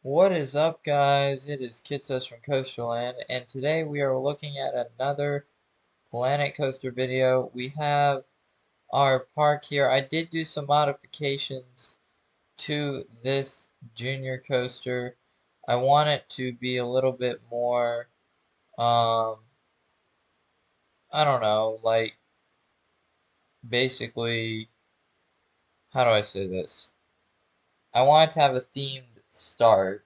What is up, guys? It is Kitsos from Coasterland, and today we are looking at another Planet Coaster video. We have our park here. I did do some modifications to this junior coaster. I want it to be a little bit more, I don't know, like basically, how do I say this? I want it to have a themed start.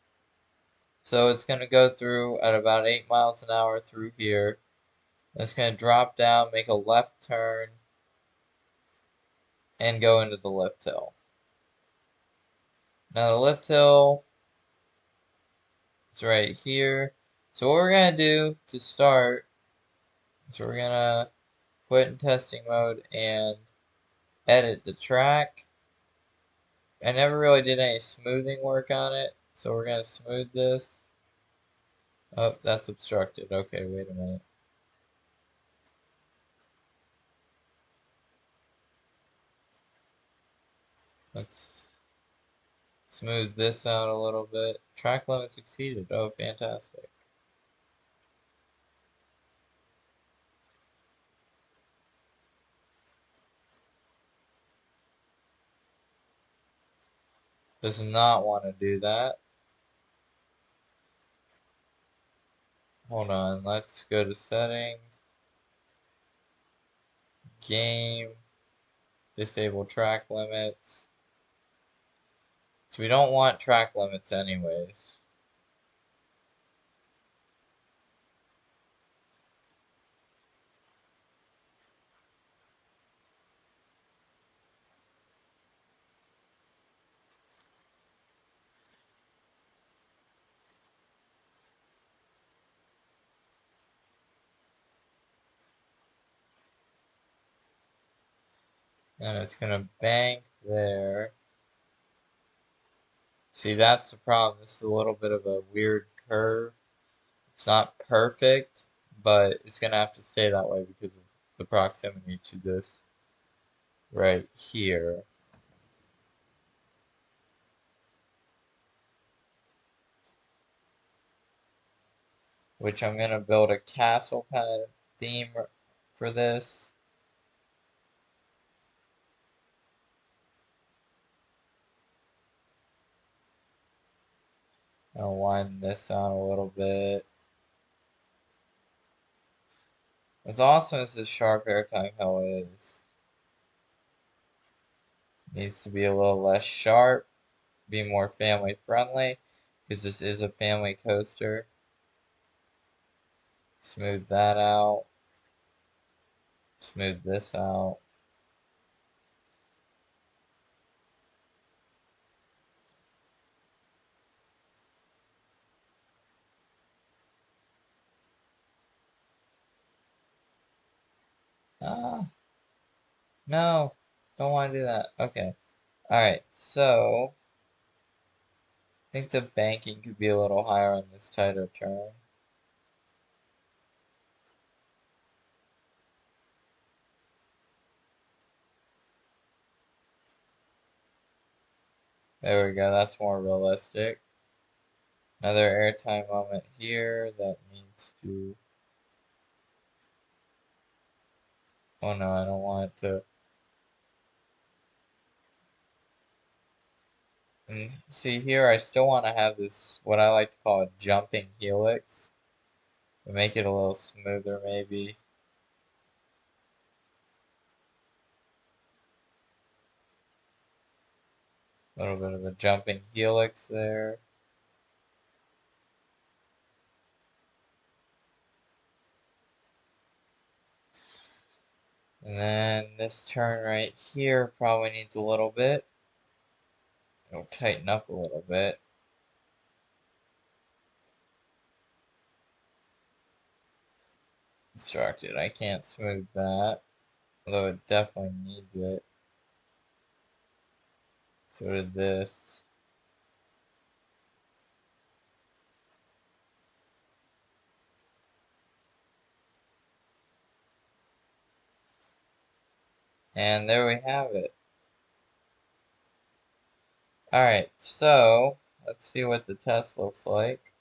So it's going to go through at about 8 miles an hour through here. It's going to drop down, make a left turn, and go into the lift hill. Now the lift hill is right here. So what we're going to do to start is we're going to put it in testing mode and edit the track. I never really did any smoothing work on it, so we're going to smooth this. Oh, that's obstructed. Okay, wait a minute. Let's smooth this out a little bit. Track limits exceeded. Oh, fantastic. Does not want to do that. Hold on, let's go to settings, game, disable track limits. So we don't want track limits anyways. And it's gonna bank there. See, that's the problem. This is a little bit of a weird curve. It's not perfect, but it's gonna have to stay that way because of the proximity to this right here. Which I'm gonna build a castle kind of theme for this. I'll widen this out a little bit. What's awesome is this sharp airtime hill is. Needs to be a little less sharp, be more family friendly, because this is a family coaster. Smooth that out. Smooth this out. Ah, no, don't want to do that. Okay. Alright, so I think the banking could be a little higher on this tighter turn. There we go, that's more realistic. Another airtime moment here that needs to. Oh no, I don't want it to. And see here, I still want to have this, what I like to call a jumping helix. Make it a little smoother maybe. A little bit of a jumping helix there. And then this turn right here probably needs a little bit. It'll tighten up a little bit. Constructed. I can't smooth that. Although it definitely needs it. So did this. And there we have it. Alright, so let's see what the test looks like.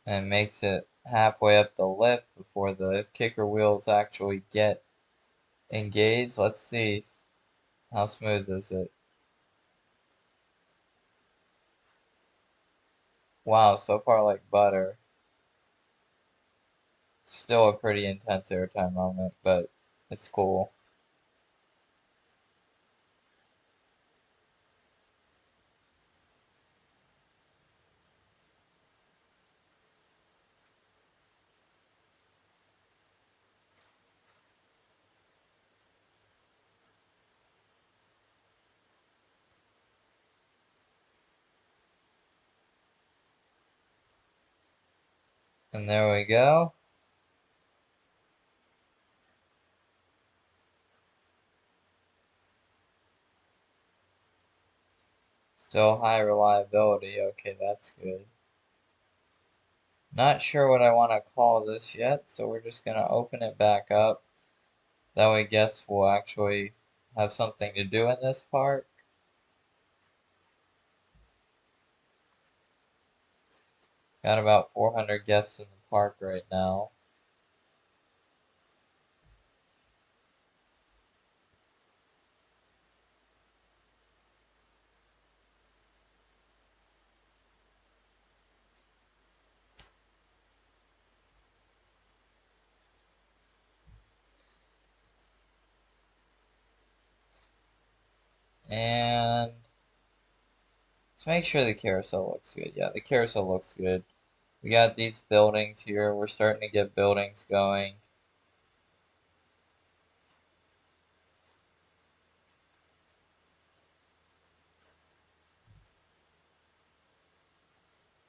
And makes it halfway up the lift before the kicker wheels actually get engaged. Let's see how smooth is it. Wow, so far like butter. Still a pretty intense airtime moment, but it's cool. And there we go. Still high reliability. Okay, that's good. Not sure what I want to call this yet, so we're just going to open it back up. That way guests will actually have something to do in this park. Got about 400 guests in the park right now. And let's make sure the carousel looks good. Yeah, the carousel looks good. We got these buildings here. We're starting to get buildings going.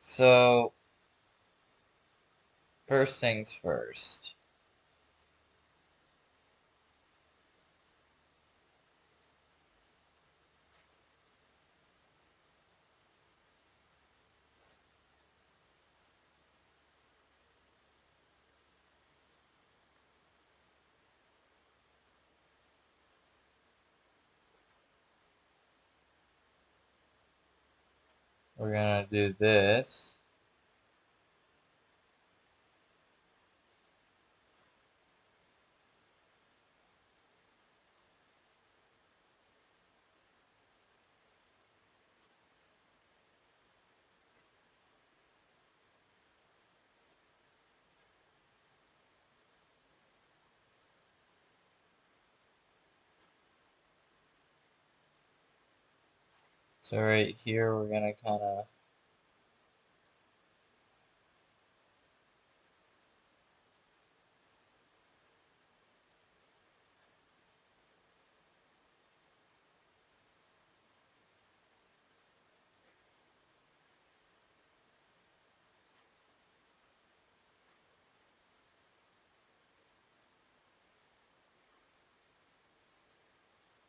So, first things first. We're gonna do this. So right here, we're gonna kind of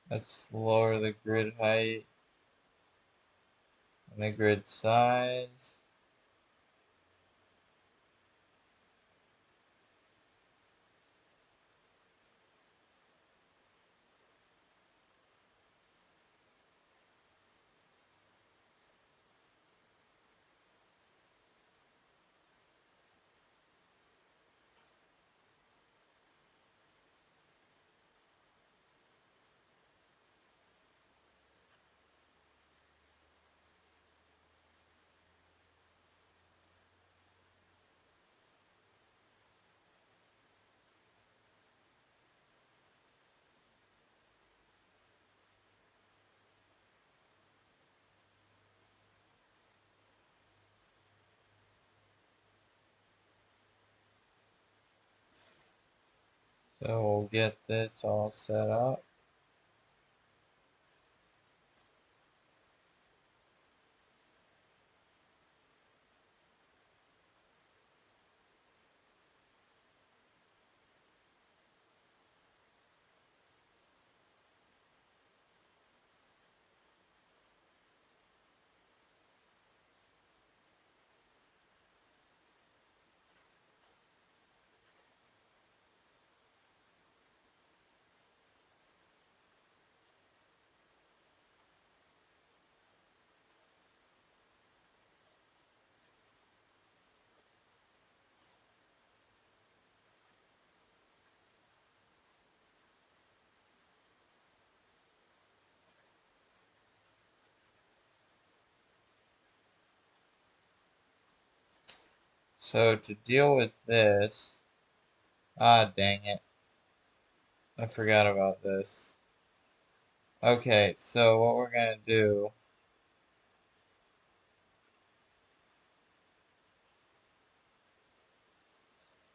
let's lower the grid height and the grid size. So we'll get this all set up. So to deal with this, ah, dang it. I forgot about this. Okay, so what we're gonna do,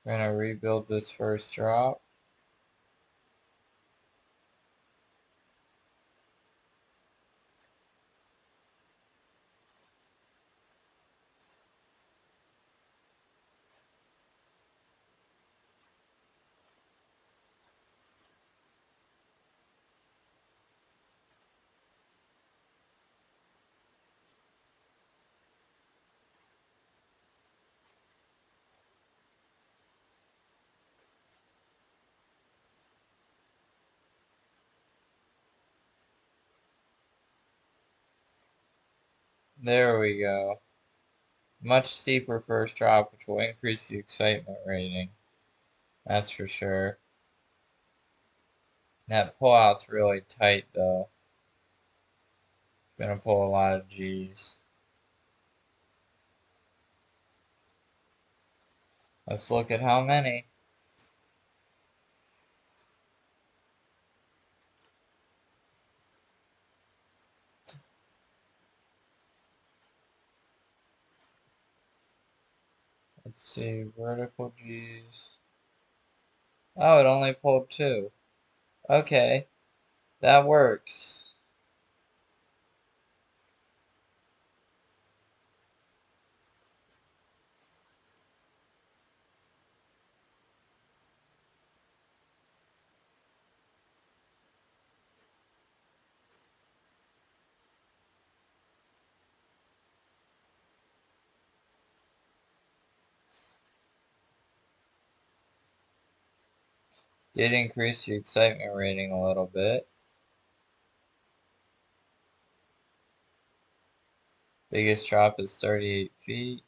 we're gonna rebuild this first drop. There we go. Much steeper first drop, which will increase the excitement rating. That's for sure. That pullout's really tight though. It's gonna pull a lot of G's. Let's look at how many. Let's see, vertical G's. Oh, it only pulled 2. Okay, that works. Did increase the excitement rating a little bit. Biggest drop is 38 feet.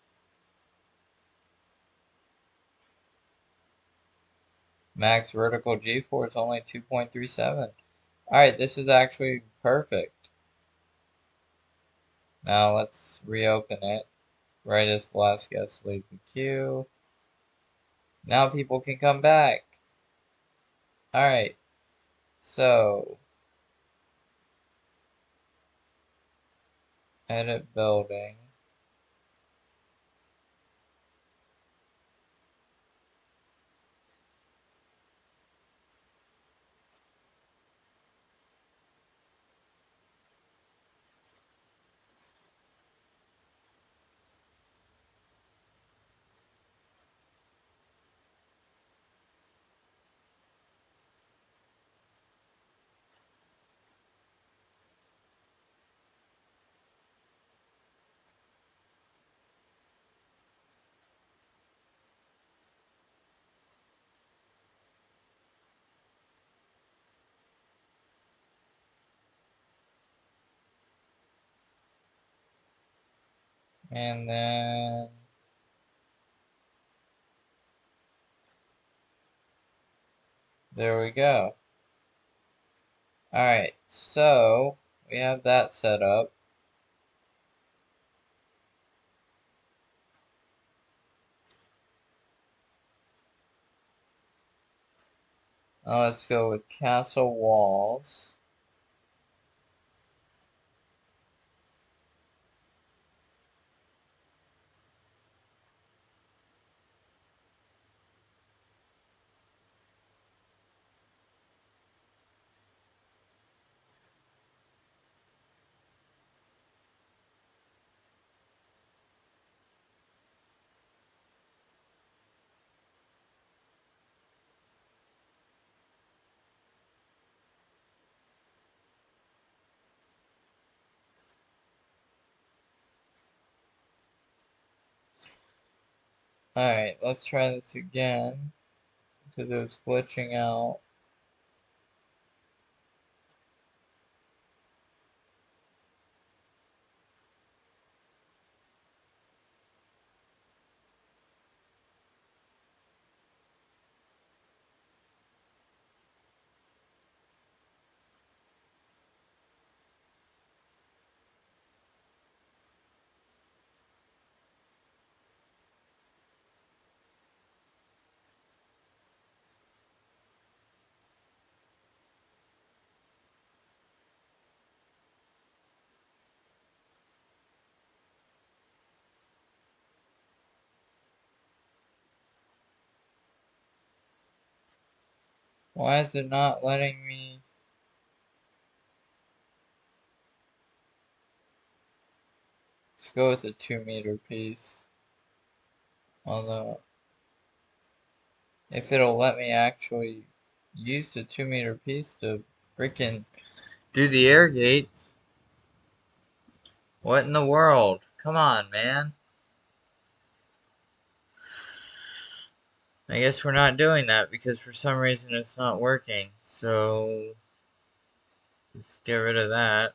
Max vertical G-force only 2.37. Alright, this is actually perfect. Now let's reopen it right as the last guest leaves the queue. Now people can come back. Alright, so edit building. And then there we go. Alright, so we have that set up. Now let's go with castle walls. Alright, let's try this again because it was glitching out. Why is it not letting me? Let's go with a 2 meter piece. Although, if it'll let me actually use the 2 meter piece to freaking do the air gates. What in the world? Come on, man. I guess we're not doing that because for some reason it's not working. So, let's get rid of that.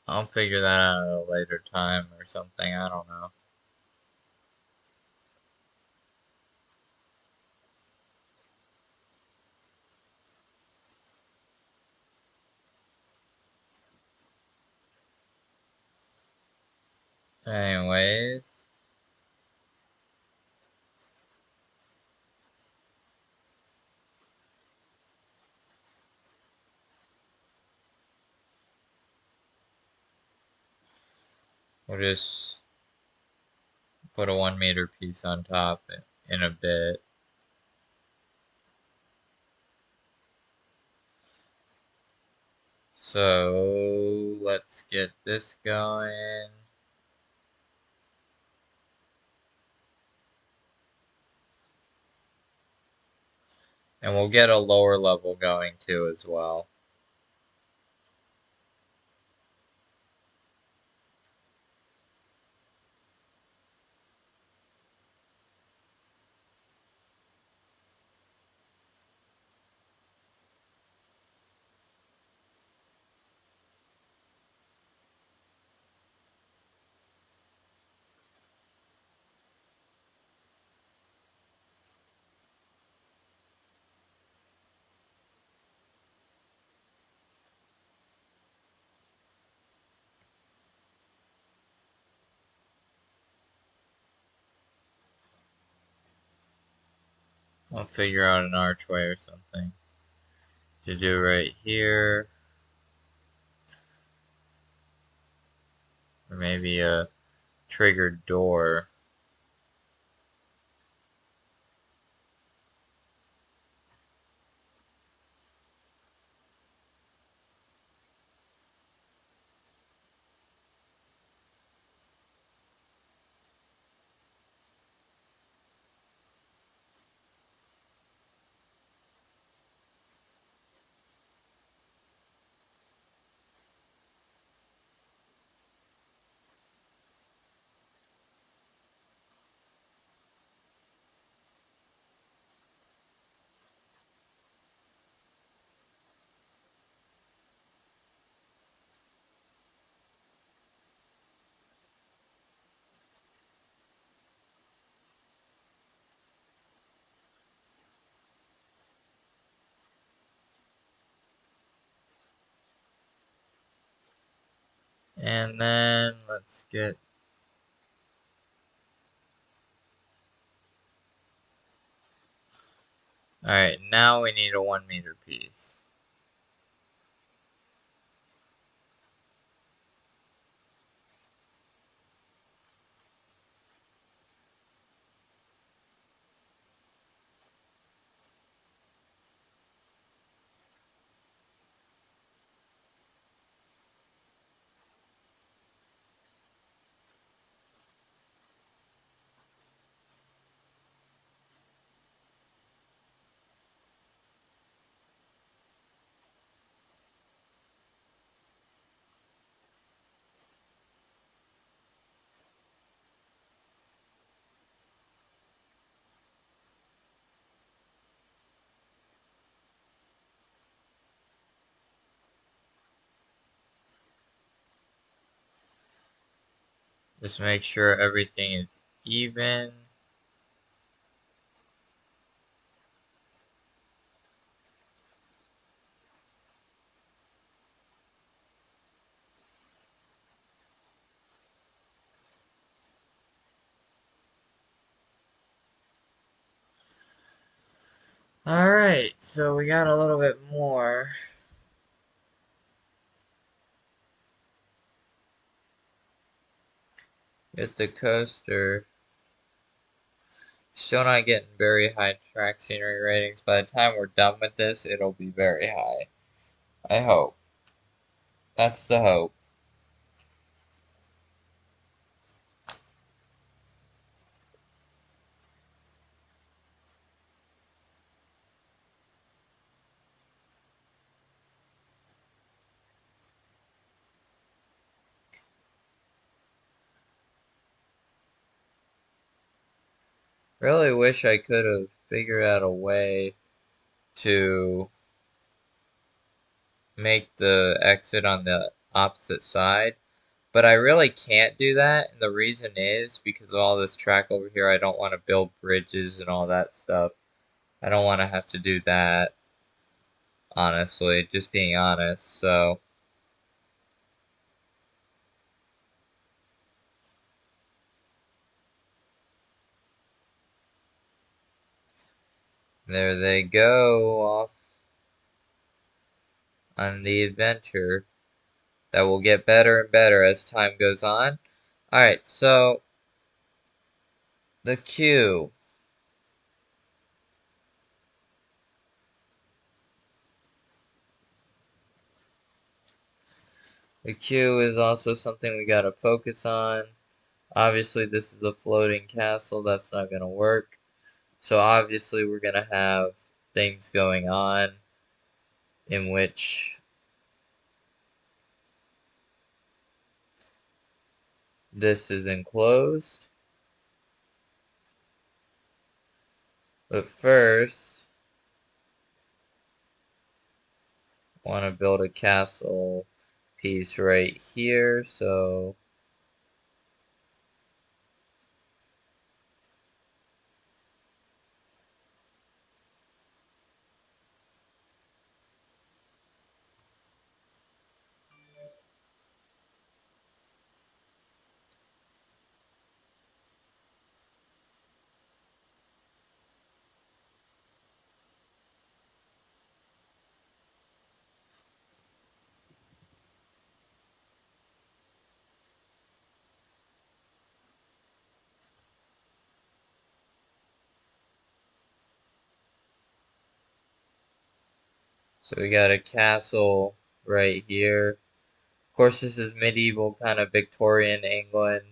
I'll figure that out at a later time or something. I don't know. Anyways, we'll just put a 1 meter piece on top in a bit. So let's get this going. And we'll get a lower level going too as well. I'll figure out an archway or something to do right here. Or maybe a triggered door. And then let's get... Alright, now we need a 1 meter piece. Just make sure everything is even. Alright, so we got a little bit more. Get the coaster Still not getting very high track scenery ratings. By the time we're done with this, it'll be very high. I hope. That's the hope. Really wish I could have figured out a way to make the exit on the opposite side. But I really can't do that, and the reason is because of all this track over here, I don't want to build bridges and all that stuff. I don't want to have to do that, honestly, just being honest, so there they go, off on the adventure that will get better and better as time goes on. Alright, so the queue. The queue is also something we gotta focus on. Obviously, this is a floating castle. That's not going to work. So obviously, we're going to have things going on in which this is enclosed. But first, I want to build a castle piece right here. So we got a castle right here. Of course, this is medieval, kind of Victorian England.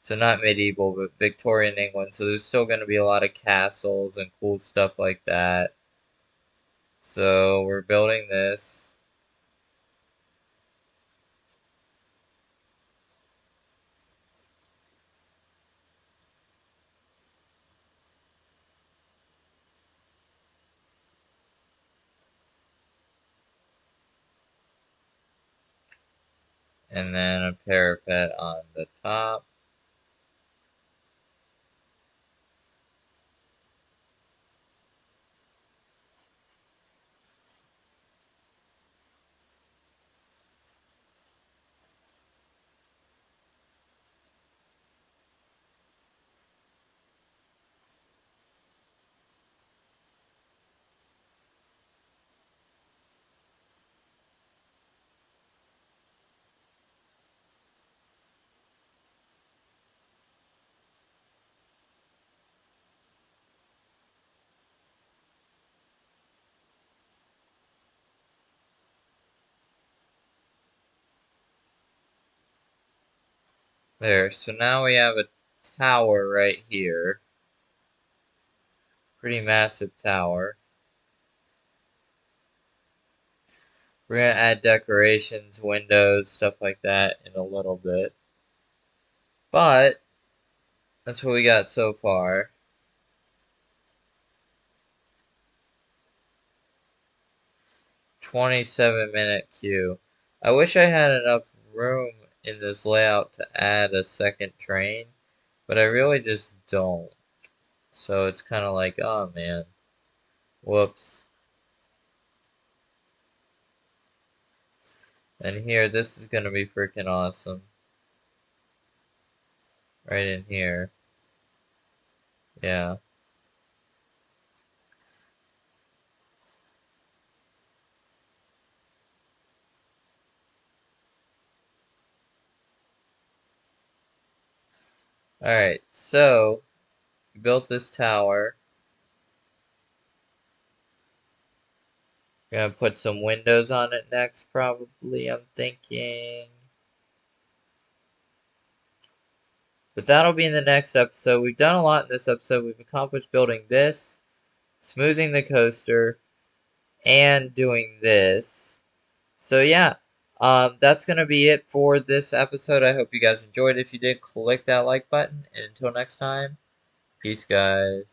So not medieval, but Victorian England. So there's still going to be a lot of castles and cool stuff like that. So we're building this. And then a parapet on the top. There, so now we have a tower right here. Pretty massive tower. We're gonna add decorations, windows, stuff like that in a little bit. But, that's what we got so far. 27-minute queue. I wish I had enough room in this layout to add a second train, but I really just don't. So it's kind of like, oh man, whoops. And here, this is gonna be freaking awesome. Right in here. Yeah. Alright, so We built this tower. We're gonna put some windows on it next, probably, I'm thinking. But that'll be in the next episode. We've done a lot in this episode. We've accomplished building this, smoothing the coaster, and doing this. So yeah, that's going to be it for this episode. I hope you guys enjoyed. If you did, click that like button. And until next time, peace, guys.